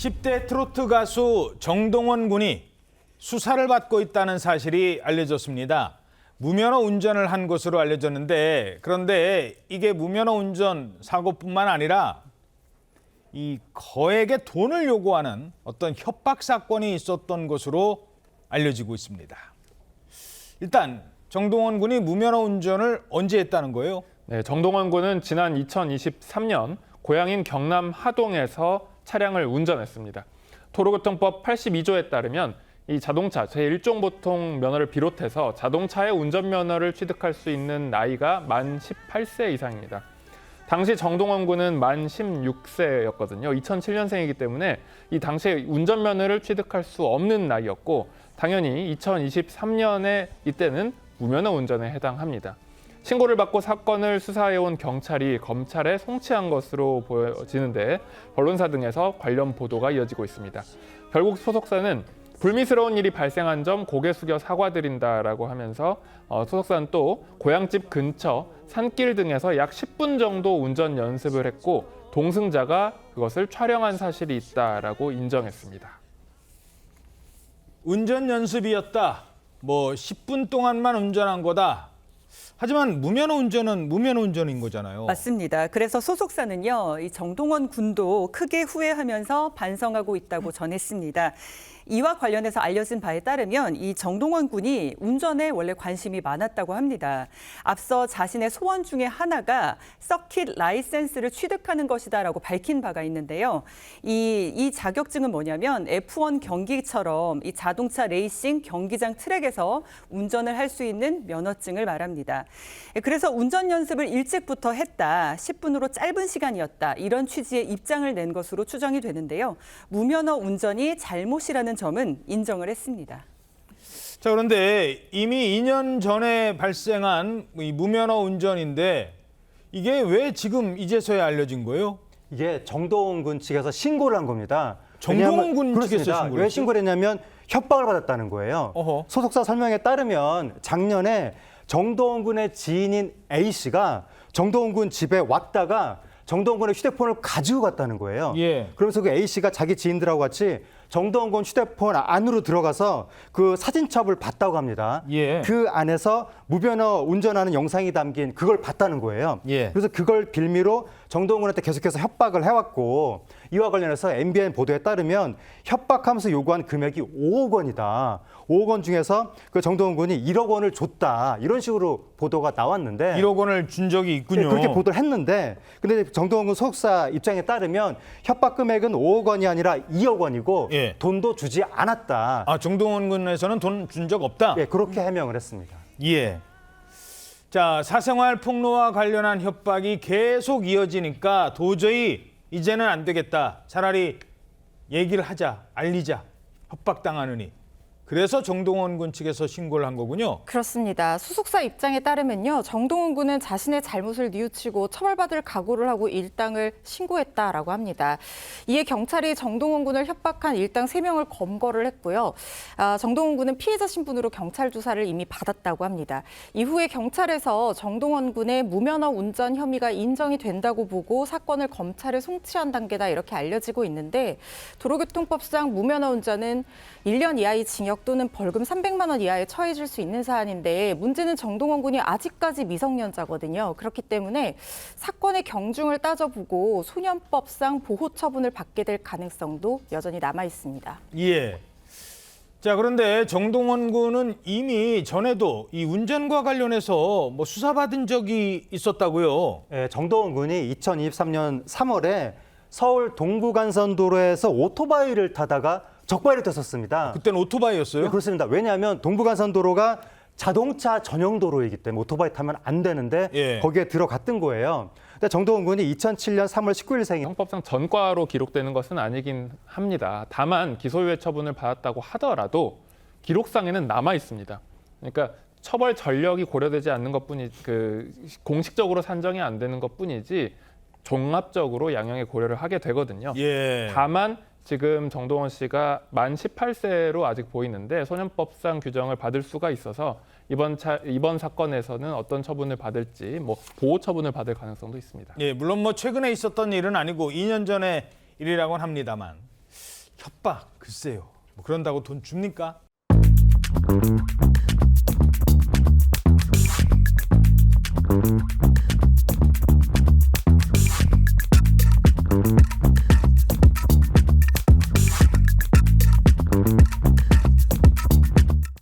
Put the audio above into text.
10대 트로트 가수 정동원 군이 수사를 받고 있다는 사실이 알려졌습니다. 무면허 운전을 한 것으로 알려졌는데, 그런데 이게 무면허 운전 사고뿐만 아니라 이 거액의 돈을 요구하는 어떤 협박 사건이 있었던 것으로 알려지고 있습니다. 일단 정동원 군이 무면허 운전을 언제 했다는 거예요? 네, 정동원 군은 지난 2023년 고향인 경남 하동에서 차량을 운전했습니다. 도로교통법 82조에 따르면 이 자동차 제1종 보통 면허를 비롯해서 자동차의 운전면허를 취득할 수 있는 나이가 만 18세 이상입니다. 당시 정동원 군은 만 16세였거든요. 2007년생이기 때문에 이 당시에 운전면허를 취득할 수 없는 나이였고, 당연히 2023년에 이때는 무면허 운전에 해당합니다. 신고를 받고 사건을 수사해온 경찰이 검찰에 송치한 것으로 보여지는데, 언론사 등에서 관련 보도가 이어지고 있습니다. 결국 소속사는 불미스러운 일이 발생한 점 고개 숙여 사과드린다라고 하면서 소속사는 또 고향집 근처 산길 등에서 약 10분 정도 운전 연습을 했고, 동승자가 그것을 촬영한 사실이 있다라고 인정했습니다. 운전 연습이었다. 10분 동안만 운전한 거다. 하지만 무면허 운전은 무면허 운전인 거잖아요. 맞습니다. 그래서 소속사는요, 이 정동원 군도 크게 후회하면서 반성하고 있다고 전했습니다. 이와 관련해서 알려진 바에 따르면 이 정동원 군이 운전에 원래 관심이 많았다고 합니다. 앞서 자신의 소원 중에 하나가 서킷 라이센스를 취득하는 것이다라고 밝힌 바가 있는데요. 이 자격증은 뭐냐면 F1 경기처럼 이 자동차 레이싱 경기장 트랙에서 운전을 할 수 있는 면허증을 말합니다. 그래서 운전 연습을 일찍부터 했다, 10분으로 짧은 시간이었다, 이런 취지의 입장을 낸 것으로 추정이 되는데요. 무면허 운전이 잘못이라는 점은 인정을 했습니다. 자, 그런데 이미 2년 전에 발생한 이 무면허 운전인데 이게 왜 지금 이제서야 알려진 거예요? 이게 정동원 군 측에서 신고를 한 겁니다. 정동원 군 측에서 그렇습니다. 신고를 왜 했죠? 신고를 했냐면 협박을 받았다는 거예요. 어허. 소속사 설명에 따르면 작년에 정동원 군의 지인인 A씨가 정동원 군 집에 왔다가 정동원 군의 휴대폰을 가지고 갔다는 거예요. 예. 그러면서 그 A씨가 자기 지인들하고 같이 정동원 군 휴대폰 안으로 들어가서 그 사진첩을 봤다고 합니다. 예. 그 안에서 무면허 운전하는 영상이 담긴 그걸 봤다는 거예요. 예. 그래서 그걸 빌미로 정동원 군한테 계속해서 협박을 해왔고, 이와 관련해서 MBN 보도에 따르면 협박하면서 요구한 금액이 5억 원이다. 5억 원 중에서 그 정동원 군이 1억 원을 줬다, 이런 식으로 보도가 나왔는데 1억 원을 준 적이 있군요. 네, 그렇게 보도를 했는데, 근데 정동원 군 소속사 입장에 따르면 협박 금액은 5억 원이 아니라 2억 원이고 예. 돈도 주지 않았다. 아, 정동원 군에서는 돈 준 적 없다? 예, 그렇게 해명을 했습니다. 예. 자, 사생활 폭로와 관련한 협박이 계속 이어지니까 도저히 이제는 안 되겠다. 차라리 얘기를 하자, 알리자. 협박당하느니. 그래서 정동원 군 측에서 신고를 한 거군요. 그렇습니다. 소속사 입장에 따르면요, 정동원 군은 자신의 잘못을 뉘우치고 처벌받을 각오를 하고 일당을 신고했다라고 합니다. 이에 경찰이 정동원 군을 협박한 일당 3명을 검거를 했고요. 정동원 군은 피해자 신분으로 경찰 조사를 이미 받았다고 합니다. 이후에 경찰에서 정동원 군의 무면허 운전 혐의가 인정이 된다고 보고 사건을 검찰에 송치한 단계다, 이렇게 알려지고 있는데, 도로교통법상 무면허 운전은 1년 이하의 징역 또는 벌금 300만 원 이하에 처해질 수 있는 사안인데, 문제는 정동원 군이 아직까지 미성년자거든요. 그렇기 때문에 사건의 경중을 따져보고 소년법상 보호 처분을 받게 될 가능성도 여전히 남아 있습니다. 예. 자, 그런데 정동원 군은 이미 전에도 이 운전과 관련해서 수사받은 적이 있었다고요. 예, 정동원 군이 2023년 3월에 서울 동부간선도로에서 오토바이를 타다가 적발이 됐었습니다. 그때는 오토바이였어요? 네, 그렇습니다. 왜냐하면 동부간선도로가 자동차 전용 도로이기 때문에 오토바이 타면 안 되는데 예. 거기에 들어갔던 거예요. 근데 정동원 군이 2007년 3월 19일생이 형법상 전과로 기록되는 것은 아니긴 합니다. 다만 기소유예 처분을 받았다고 하더라도 기록상에는 남아 있습니다. 그러니까 처벌 전력이 고려되지 않는 것뿐이 공식적으로 산정이 안 되는 것뿐이지 종합적으로 양형의 고려를 하게 되거든요. 예. 다만 지금 정동원 씨가 만 18세로 아직 보이는데 소년법상 규정을 받을 수가 있어서 이번 사건에서는 어떤 처분을 받을지 보호 처분을 받을 가능성도 있습니다. 예, 물론 최근에 있었던 일은 아니고 2년 전의 일이라고는 합니다만. 협박, 글쎄요. 뭐 그런다고 돈 줍니까?